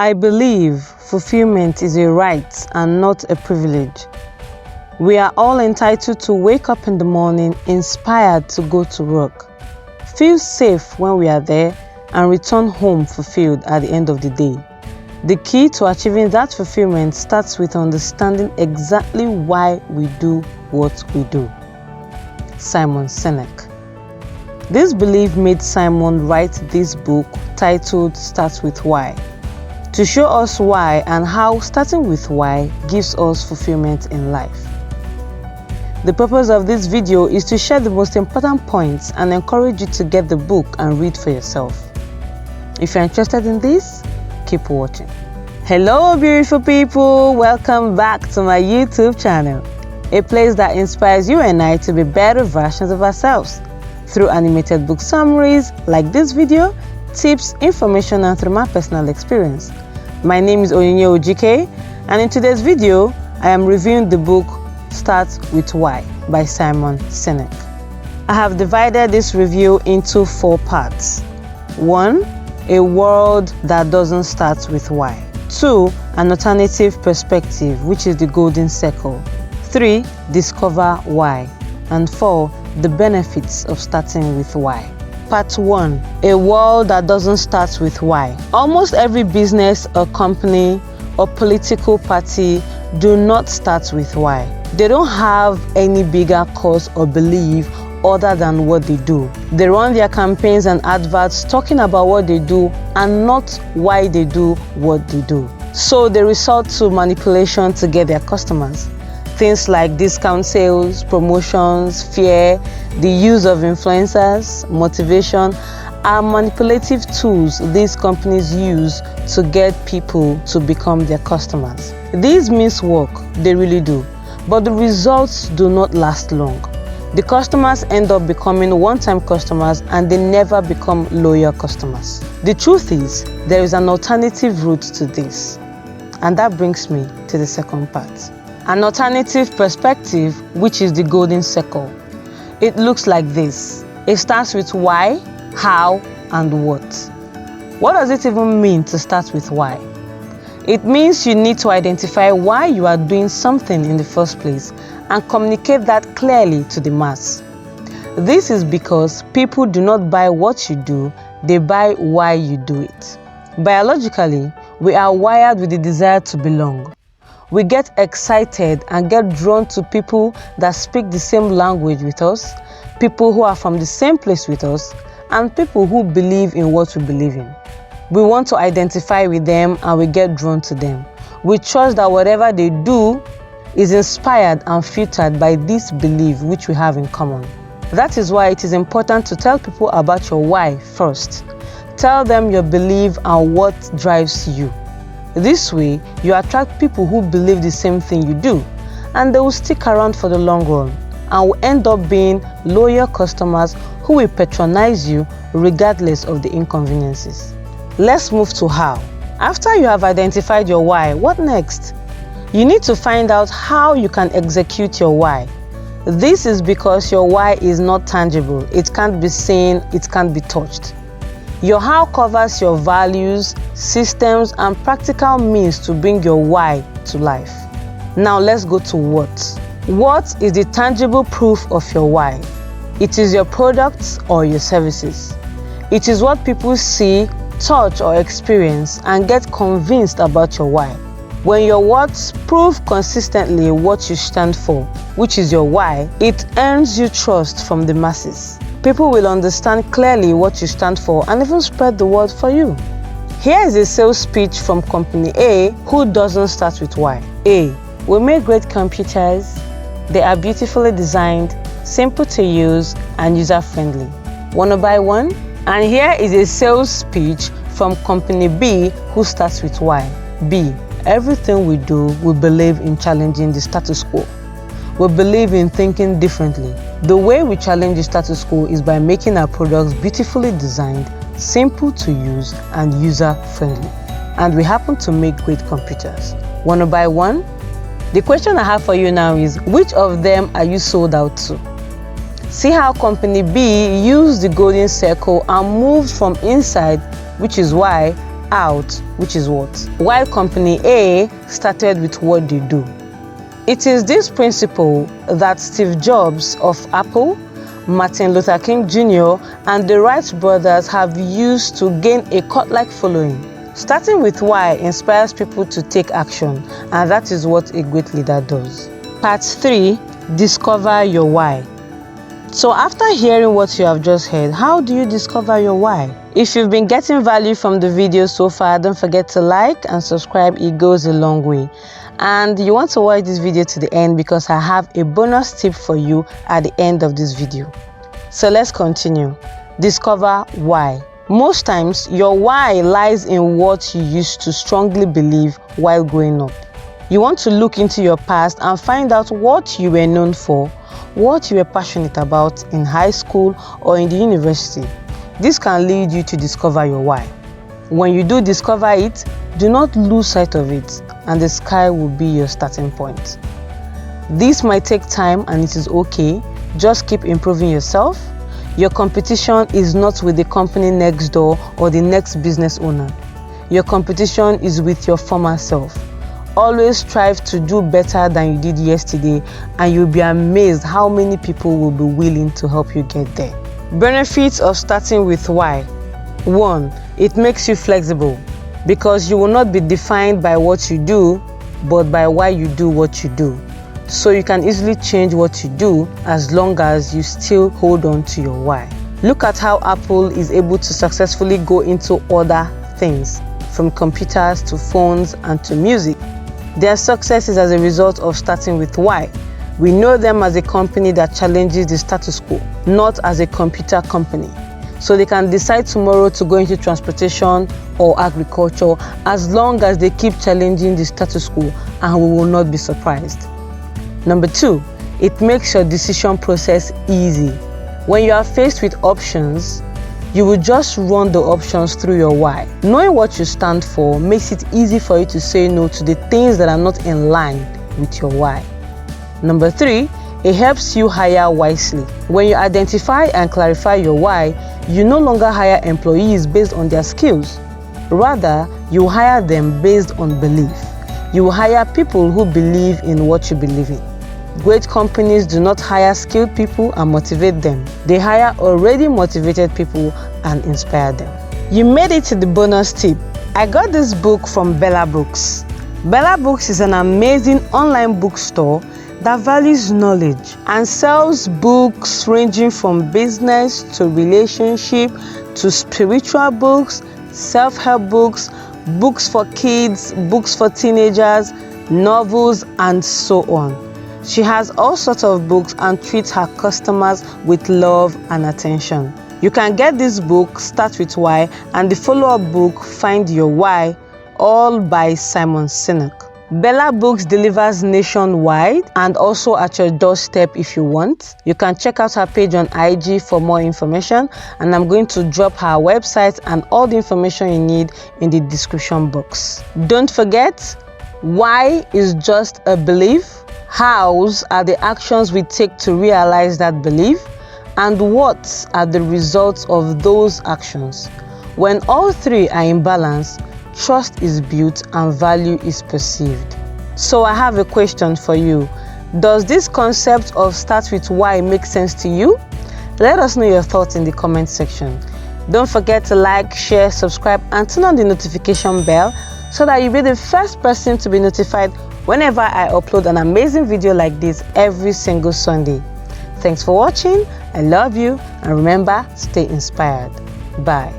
I believe fulfillment is a right and not a privilege. We are all entitled to wake up in the morning inspired to go to work, feel safe when we are there, and return home fulfilled at the end of the day. The key to achieving that fulfillment starts with understanding exactly why we do what we do. Simon Sinek. This belief made Simon write this book titled Start With Why, to show us why and how starting with why gives us fulfillment in life. The purpose of this video is to share the most important points and encourage you to get the book and read for yourself. If you're interested in this, keep watching. Hello beautiful people, welcome back to my YouTube channel, a place that inspires you and I to be better versions of ourselves through animated book summaries like this video, tips, information, and through my personal experience. My name is Onyinye Ojike, and in today's video, I am reviewing the book Start With Why by Simon Sinek. I have divided this review into 4 parts. 1. A world that doesn't start with why. 2. An alternative perspective, which is the golden circle. 3. Discover why. And 4. The benefits of starting with why. Part 1. A world that doesn't start with why. Almost every business or company or political party do not start with why. They don't have any bigger cause or belief other than what they do. They run their campaigns and adverts talking about what they do and not why they do what they do. So they resort to manipulation to get their customers. Things like discount sales, promotions, fear, the use of influencers, motivation are manipulative tools these companies use to get people to become their customers. These means work, they really do, but the results do not last long. The customers end up becoming one-time customers and they never become loyal customers. The truth is, there is an alternative route to this. And that brings me to the second part. An alternative perspective, which is the golden circle. It looks like this. It starts with why, how, and what. What does it even mean to start with why? It means you need to identify why you are doing something in the first place and communicate that clearly to the mass. This is because people do not buy what you do, they buy why you do it. Biologically, we are wired with the desire to belong. We get excited and get drawn to people that speak the same language with us, people who are from the same place with us, and people who believe in what we believe in. We want to identify with them and we get drawn to them. We trust that whatever they do is inspired and filtered by this belief which we have in common. That is why it is important to tell people about your why first. Tell them your belief and what drives you. This way, you attract people who believe the same thing you do, and they will stick around for the long run and will end up being loyal customers who will patronize you regardless of the inconveniences. Let's move to how. After you have identified your why, what next? You need to find out how you can execute your why. This is because your why is not tangible. It can't be seen, it can't be touched. Your how covers your values, systems, and practical means to bring your why to life. Now let's go to what. What is the tangible proof of your why? It is your products or your services. It is what people see, touch, or experience and get convinced about your why. When your words prove consistently what you stand for, which is your why, it earns you trust from the masses. People will understand clearly what you stand for and even spread the word for you. Here is a sales speech from company A who doesn't start with why. A. We make great computers. They are beautifully designed, simple to use, and user-friendly. Wanna buy one? And here is a sales speech from company B who starts with why. B. Everything we do, we believe in challenging the status quo. We believe in thinking differently. The way we challenge the status quo is by making our products beautifully designed, simple to use, and user-friendly. And we happen to make great computers. Wanna buy one? The question I have for you now is, which of them are you sold out to? See how company B used the golden circle and moved from inside, which is why, out, which is what? While company A started with what they do. It is this principle that Steve Jobs of Apple, Martin Luther King Jr., and the Wright brothers have used to gain a cult-like following. Starting with why inspires people to take action, and that is what a great leader does. Part 3. Discover your why. So after hearing what you have just heard, how do you discover your why? If you've been getting value from the video so far, don't forget to like and subscribe. It goes a long way. And you want to watch this video to the end because I have a bonus tip for you at the end of this video. So let's continue. Discover why. Most times, your why lies in what you used to strongly believe while growing up. You want to look into your past and find out what you were known for, what you were passionate about in high school or in the university. This can lead you to discover your why. When you do discover it, do not lose sight of it, and the sky will be your starting point. This might take time and it is okay. Just keep improving yourself. Your competition is not with the company next door or the next business owner. Your competition is with your former self. Always strive to do better than you did yesterday, and you'll be amazed how many people will be willing to help you get there. Benefits of starting with why. 1. It makes you flexible because you will not be defined by what you do, but by why you do what you do. So you can easily change what you do as long as you still hold on to your why. Look at how Apple is able to successfully go into other things, from computers to phones and to music. Their success is as a result of starting with why. We know them as a company that challenges the status quo, not as a computer company. So they can decide tomorrow to go into transportation or agriculture as long as they keep challenging the status quo, and we will not be surprised. Number 2, it makes your decision process easy. When you are faced with options, you will just run the options through your why. Knowing what you stand for makes it easy for you to say no to the things that are not in line with your why. Number 3, it helps you hire wisely. When you identify and clarify your why, you no longer hire employees based on their skills. Rather, you hire them based on belief. You hire people who believe in what you believe in. Great companies do not hire skilled people and motivate them. They hire already motivated people and inspire them. You made it to the bonus tip. I got this book from Bella Books. Bella Books is an amazing online bookstore that values knowledge and sells books ranging from business to relationship to spiritual books, self-help books, books for kids, books for teenagers, novels, and so on. She has all sorts of books and treats her customers with love and attention. You can get this book, Start With Why, and the follow-up book, Find Your Why, all by Simon Sinek. Bella Books delivers nationwide and also at your doorstep if you want. You can check out her page on IG for more information, and I'm going to drop her website and all the information you need in the description box. Don't forget, why is just a belief? Hows are the actions we take to realize that belief? And what are the results of those actions? When all three are in balance, trust is built and value is perceived. So I have a question for you. Does this concept of start with why make sense to you? Let us know your thoughts in the comment section. Don't forget to like, share, subscribe, and turn on the notification bell so that you'll be the first person to be notified whenever I upload an amazing video like this every single Sunday. Thanks for watching. I love you, and remember, stay inspired. Bye.